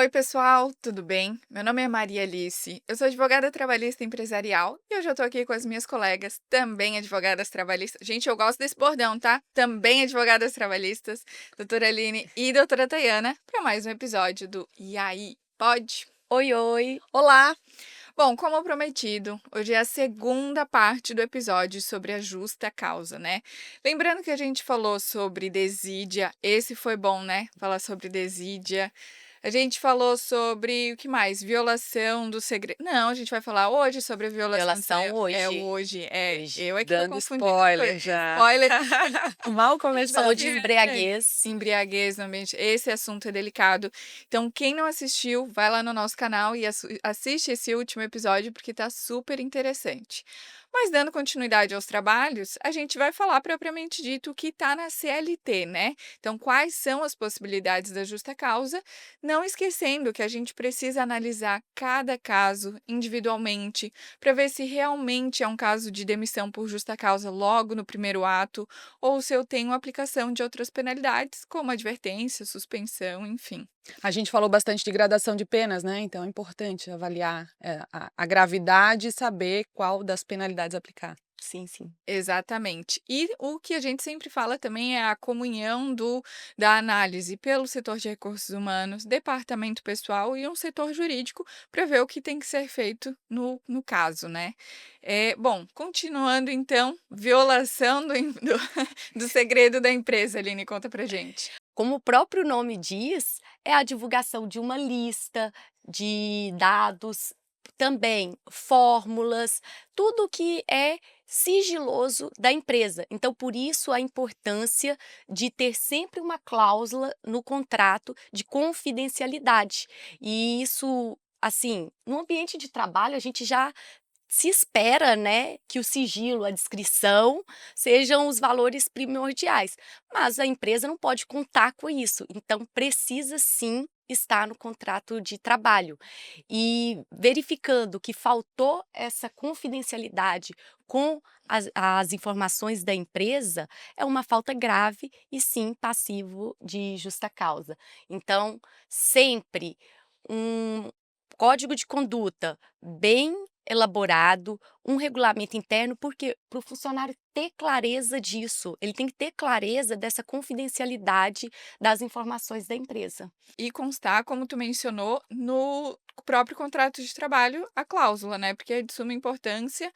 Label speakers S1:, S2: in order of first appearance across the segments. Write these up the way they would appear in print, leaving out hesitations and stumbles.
S1: Oi, pessoal, tudo bem? Meu nome é Maria Alice, eu sou advogada trabalhista empresarial e hoje eu tô aqui com as minhas colegas, também advogadas trabalhistas. Gente, eu gosto desse bordão, tá? Também advogadas trabalhistas, doutora Aline e doutora Tayana, para mais um episódio do E aí, pode?
S2: Oi, oi.
S1: Olá! Bom, como prometido, hoje é a segunda parte do episódio sobre a justa causa, né? Lembrando que a gente falou sobre desídia, esse foi bom, né? Falar sobre desídia. A gente falou sobre o que mais? Violação do segredo. Não, a gente vai falar hoje sobre a violação do
S2: Relação
S1: segredo. É
S2: hoje.
S1: hoje, é.
S2: Hoje,
S1: Eu é que tô
S2: dando
S1: confundindo as
S2: spoiler
S1: coisas.
S2: já.
S1: Spoiler.
S2: Mal
S1: A gente
S2: começou
S1: falou
S2: de
S1: de
S2: embriaguez.
S1: embriaguez no ambiente. Esse assunto é delicado. Então, quem não assistiu, vai lá no nosso canal e assiste esse último episódio, porque tá super interessante. Mas dando continuidade aos trabalhos, a gente vai falar propriamente dito o que está na CLT, né? Então, quais são as possibilidades da justa causa, não esquecendo que a gente precisa analisar cada caso individualmente para ver se realmente é um caso de demissão por justa causa logo no primeiro ato ou se eu tenho aplicação de outras penalidades, como advertência, suspensão, enfim.
S2: A gente falou bastante de gradação de penas, né, então é importante avaliar, a gravidade e saber qual das penalidades aplicar.
S1: Sim, sim. Exatamente. E o que a gente sempre fala também é a comunhão da análise pelo setor de recursos humanos, departamento pessoal e um setor jurídico para ver o que tem que ser feito no caso, né? Bom, continuando então, violação do segredo da empresa, Aline, conta pra gente.
S2: Como o próprio nome diz, é a divulgação de uma lista de dados, também fórmulas, tudo que é sigiloso da empresa. Então, por isso a importância de ter sempre uma cláusula no contrato de confidencialidade. E isso, assim, no ambiente de trabalho, a gente já se espera, né, que o sigilo, a descrição sejam os valores primordiais, mas a empresa não pode contar com isso, então precisa sim estar no contrato de trabalho. E verificando que faltou essa confidencialidade com as informações da empresa, é uma falta grave e sim passivo de justa causa. Então, sempre um código de conduta bem elaborado, um regulamento interno, porque para o funcionário ter clareza disso, ele tem que ter clareza dessa confidencialidade das informações da empresa.
S1: E constar, como tu mencionou, no próprio contrato de trabalho, a cláusula, né? Porque é de suma importância.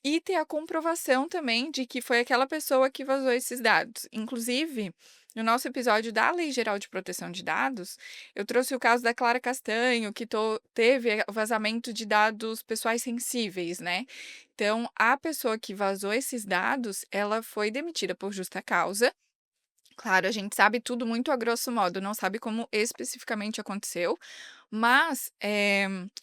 S1: E ter a comprovação também de que foi aquela pessoa que vazou esses dados. Inclusive, no nosso episódio da Lei Geral de Proteção de Dados, eu trouxe o caso da Clara Castanho, que teve o vazamento de dados pessoais sensíveis, né? Então, a pessoa que vazou esses dados, ela foi demitida por justa causa. Claro, a gente sabe tudo muito a grosso modo, não sabe como especificamente aconteceu, mas,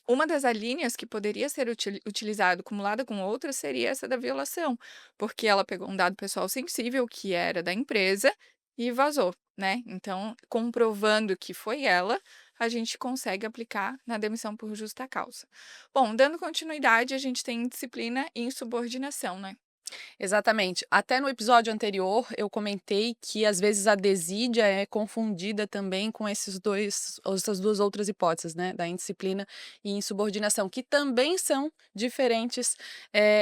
S1: uma das alíneas que poderia ser utilizado cumulada com outra seria essa da violação, porque ela pegou um dado pessoal sensível, que era da empresa, e vazou, né. Então, comprovando que foi ela, a gente consegue aplicar na demissão por justa causa. Bom, dando continuidade, a gente tem disciplina e insubordinação, né.
S2: Exatamente. Até no episódio anterior eu comentei que às vezes a desídia é confundida também com essas duas outras hipóteses, né, da indisciplina e insubordinação, que também são diferentes,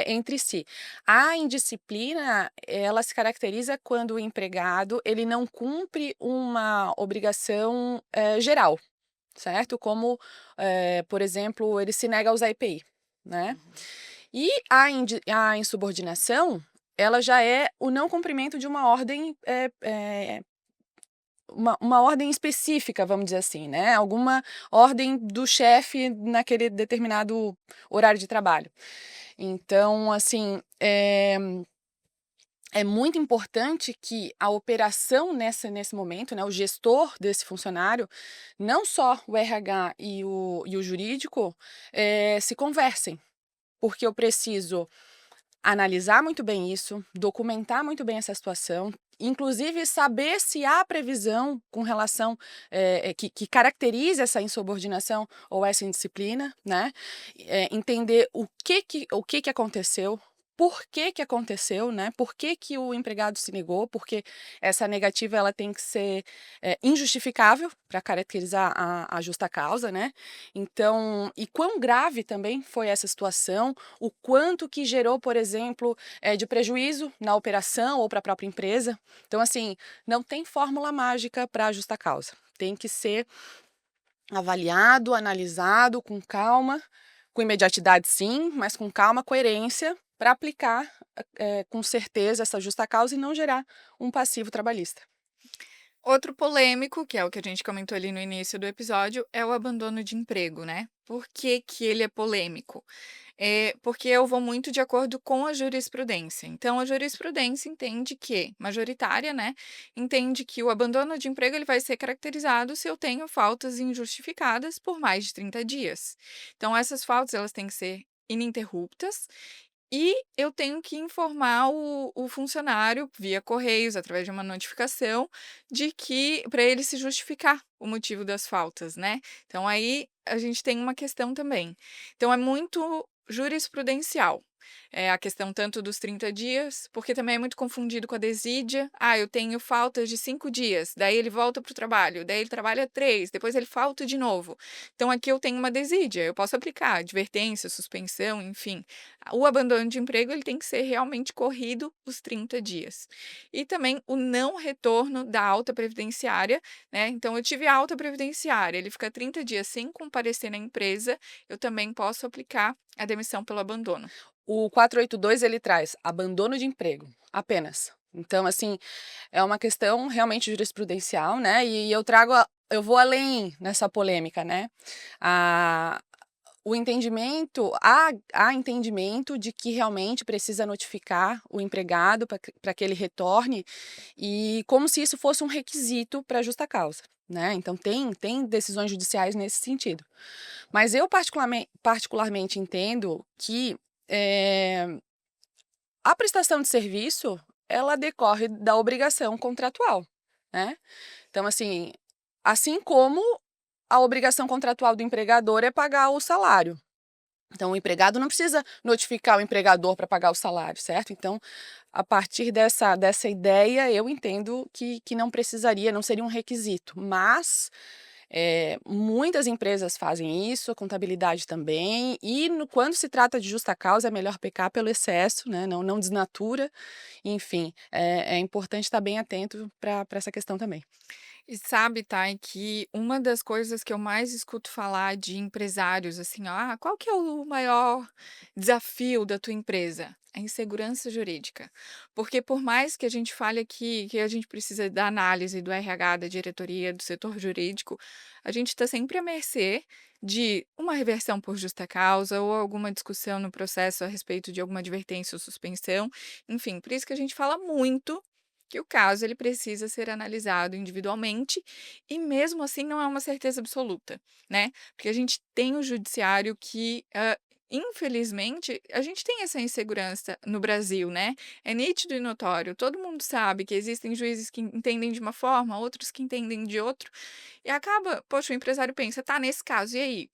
S2: entre si. A indisciplina, ela se caracteriza quando o empregado, ele não cumpre uma obrigação, geral, certo? Como, por exemplo, ele se nega a usar EPI, né?
S1: Uhum.
S2: E a insubordinação, ela já é o não cumprimento de uma ordem, uma ordem específica, vamos dizer assim, né, alguma ordem do chefe naquele determinado horário de trabalho. Então, assim, é muito importante que a operação nesse momento, né, o gestor desse funcionário, não só o RH e o jurídico, se conversem, porque eu preciso analisar muito bem isso, documentar muito bem essa situação, inclusive saber se há previsão com relação, que caracterize essa insubordinação ou essa indisciplina, né, entender o que que aconteceu
S3: por que que aconteceu, né, por que que o empregado se negou, porque essa negativa ela tem que ser, injustificável para caracterizar a justa causa, né. Então e quão grave também foi essa situação, o quanto que gerou, por exemplo, de prejuízo na operação ou para a própria empresa. Então assim, não tem fórmula mágica para a justa causa, tem que ser avaliado, analisado com calma, com imediatidade sim, mas com calma, coerência, para aplicar, com certeza essa justa causa e não gerar um passivo trabalhista.
S1: Outro polêmico, que é o que a gente comentou ali no início do episódio, é o abandono de emprego, né. Por que que ele é polêmico? Porque eu vou muito de acordo com a jurisprudência. Então a jurisprudência entende que majoritária, né, entende que o abandono de emprego ele vai ser caracterizado se eu tenho faltas injustificadas por mais de 30 dias. Então essas faltas elas têm que ser ininterruptas e eu tenho que informar o funcionário via correios, através de uma notificação, de que para ele se justificar o motivo das faltas, né. Então aí a gente tem uma questão também. Então é muito jurisprudencial. É a questão tanto dos 30 dias, porque também é muito confundido com a desídia. "Ah, eu tenho faltas de 5 dias", daí ele volta para o trabalho, daí ele trabalha 3, depois ele falta de novo. Então aqui eu tenho uma desídia, eu posso aplicar advertência, suspensão, enfim. O abandono de emprego ele tem que ser realmente corrido os 30 dias. E também o não retorno da alta previdenciária, né, então eu tive alta previdenciária, ele fica 30 dias sem comparecer na empresa, eu também posso aplicar a demissão pelo abandono.
S3: O 482 ele traz abandono de emprego, apenas. Então assim, é uma questão realmente jurisprudencial, né, e eu vou além nessa polêmica, né. A O entendimento há entendimento de que realmente precisa notificar o empregado para que ele retorne, e como se isso fosse um requisito para justa causa, né, então tem decisões judiciais nesse sentido. Mas eu particularmente entendo que, a prestação de serviço, ela decorre da obrigação contratual, né. Então assim como a obrigação contratual do empregador é pagar o salário. Então o empregado não precisa notificar o empregador para pagar o salário, certo? Então, a partir dessa ideia, eu entendo que não precisaria, não seria um requisito, mas, muitas empresas fazem isso, a contabilidade também, e quando se trata de justa causa é melhor pecar pelo excesso, né, não desnatura, enfim, é importante estar bem atento para essa questão também.
S1: E sabe, Thay, que uma das coisas que eu mais escuto falar de empresários, assim, "Ah, qual que é o maior desafio da tua empresa?" A insegurança jurídica. Porque por mais que a gente fale aqui que a gente precisa da análise do RH, da diretoria, do setor jurídico, a gente está sempre à mercê de uma reversão por justa causa ou alguma discussão no processo a respeito de alguma advertência ou suspensão. Enfim, por isso que a gente fala muito que o caso ele precisa ser analisado individualmente e mesmo assim não é uma certeza absoluta, né, porque a gente tem o judiciário que, infelizmente, a gente tem essa insegurança no Brasil, né, é nítido e notório, todo mundo sabe que existem juízes que entendem de uma forma, outros que entendem de outro, e acaba poxa, o empresário pensa: "Tá, nesse caso, e aí?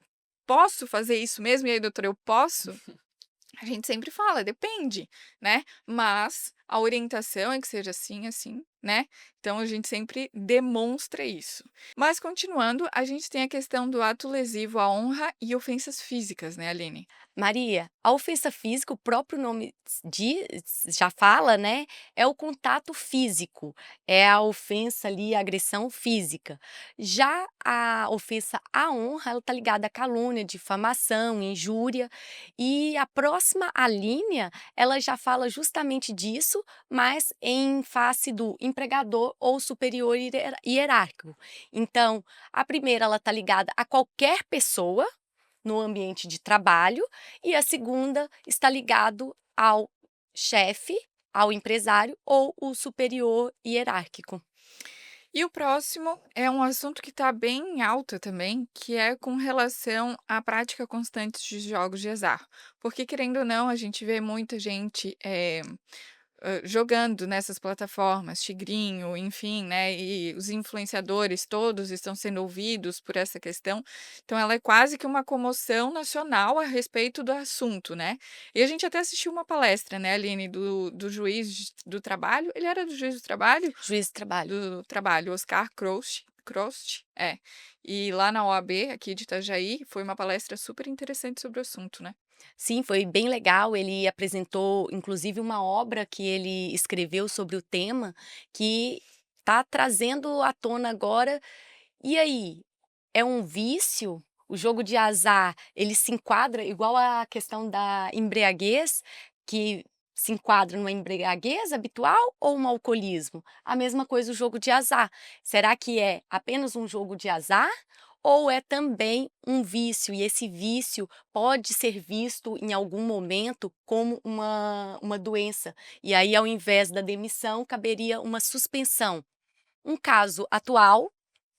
S1: Posso fazer isso mesmo? E aí, doutor, eu posso?" A gente sempre fala: "Depende", né, mas a orientação é que seja assim, assim, né, então a gente sempre demonstra isso. Mas continuando, a gente tem a questão do ato lesivo à honra e ofensas físicas, né, Aline?
S2: Maria, a ofensa física, o próprio nome diz, já fala, né, é o contato físico, é a ofensa ali, a agressão física. Já a ofensa à honra, ela está ligada à calúnia, difamação, injúria, e a próxima à linha, ela já fala justamente disso, mas em face do empregador ou superior hierárquico. Então, a primeira ela está ligada a qualquer pessoa, no ambiente de trabalho, e a segunda está ligado ao chefe, ao empresário ou o superior hierárquico.
S1: E o próximo é um assunto que está bem em alta também, que é com relação à prática constante de jogos de azar. Porque, querendo ou não, a gente vê muita gente, jogando nessas plataformas, Tigrinho, enfim, né, e os influenciadores todos estão sendo ouvidos por essa questão, então ela é quase que uma comoção nacional a respeito do assunto, né. E a gente até assistiu uma palestra, né, Aline, do juiz do trabalho, ele era do juiz do trabalho?
S2: Juiz do trabalho.
S1: Do trabalho, Oscar Crost, é. E lá na OAB, aqui de Itajaí, foi uma palestra super interessante sobre o assunto, né.
S2: Sim, foi bem legal. Ele apresentou, inclusive, uma obra que ele escreveu sobre o tema, que está trazendo à tona agora. E aí, é um vício? O jogo de azar, ele se enquadra igual à questão da embriaguez, que se enquadra numa embriaguez habitual ou um alcoolismo? A mesma coisa o jogo de azar. Será que é apenas um jogo de azar ou é também um vício? E esse vício pode ser visto em algum momento como uma doença. E aí, ao invés da demissão, caberia uma suspensão. Um caso atual,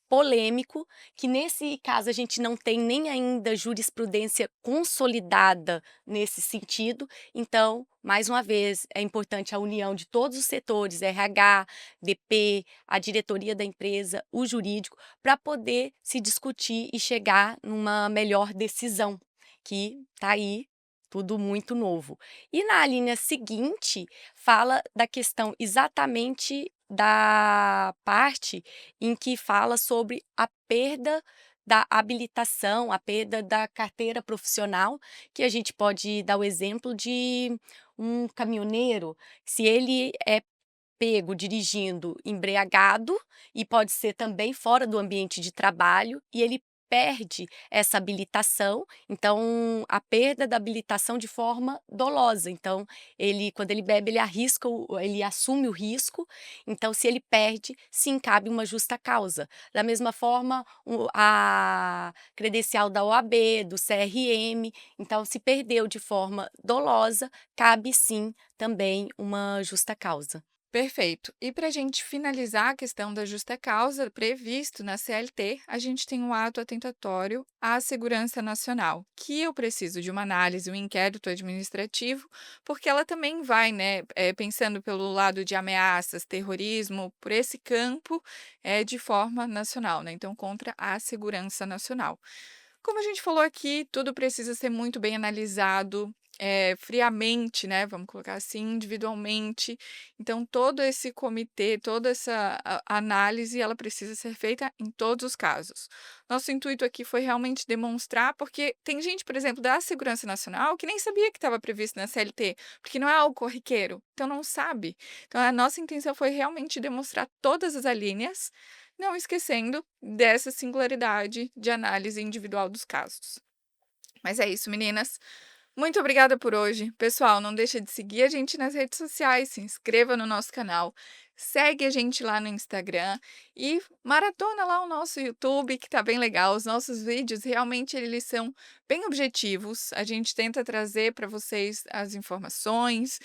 S2: polêmico, que nesse caso a gente não tem nem ainda jurisprudência consolidada nesse sentido. Então, mais uma vez, é importante a união de todos os setores, RH, DP, a diretoria da empresa, o jurídico, para poder se discutir e chegar numa melhor decisão, que está aí tudo muito novo. E na linha seguinte, fala da questão exatamente da parte em que fala sobre a perda da habilitação, a perda da carteira profissional, que a gente pode dar o exemplo de um caminhoneiro, se ele é pego dirigindo embriagado, e pode ser também fora do ambiente de trabalho, e ele perde essa habilitação, então a perda da habilitação de forma dolosa. Então, ele quando ele bebe, ele arrisca ele assume o risco, então se ele perde, sim, cabe uma justa causa. Da mesma forma, a credencial da OAB, do CRM, então se perdeu de forma dolosa, cabe sim também uma justa causa.
S1: Perfeito. E para a gente finalizar a questão da justa causa, previsto na CLT, a gente tem um ato atentatório à segurança nacional, que eu preciso de uma análise, um inquérito administrativo, porque ela também vai, né, pensando pelo lado de ameaças, terrorismo, por esse campo, de forma nacional, né, então contra a segurança nacional. Como a gente falou aqui, tudo precisa ser muito bem analisado, friamente, né, vamos colocar assim, individualmente. Então todo esse comitê, toda essa análise, ela precisa ser feita em todos os casos. Nosso intuito aqui foi realmente demonstrar, porque tem gente, por exemplo, da Segurança Nacional, que nem sabia que estava previsto na CLT, porque não é algo corriqueiro, então não sabe. Então a nossa intenção foi realmente demonstrar todas as alíneas, não esquecendo dessa singularidade de análise individual dos casos. Mas é isso, meninas. Muito obrigada por hoje. Pessoal, não deixa de seguir a gente nas redes sociais, se inscreva no nosso canal, segue a gente lá no Instagram e maratona lá o nosso YouTube, que tá bem legal. Os nossos vídeos realmente eles são bem objetivos. A gente tenta trazer para vocês as informações,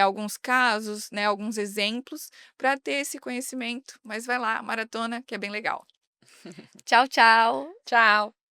S1: alguns casos, né, alguns exemplos, para ter esse conhecimento. Mas vai lá, maratona, que é bem legal.
S2: Tchau, tchau.
S3: Tchau.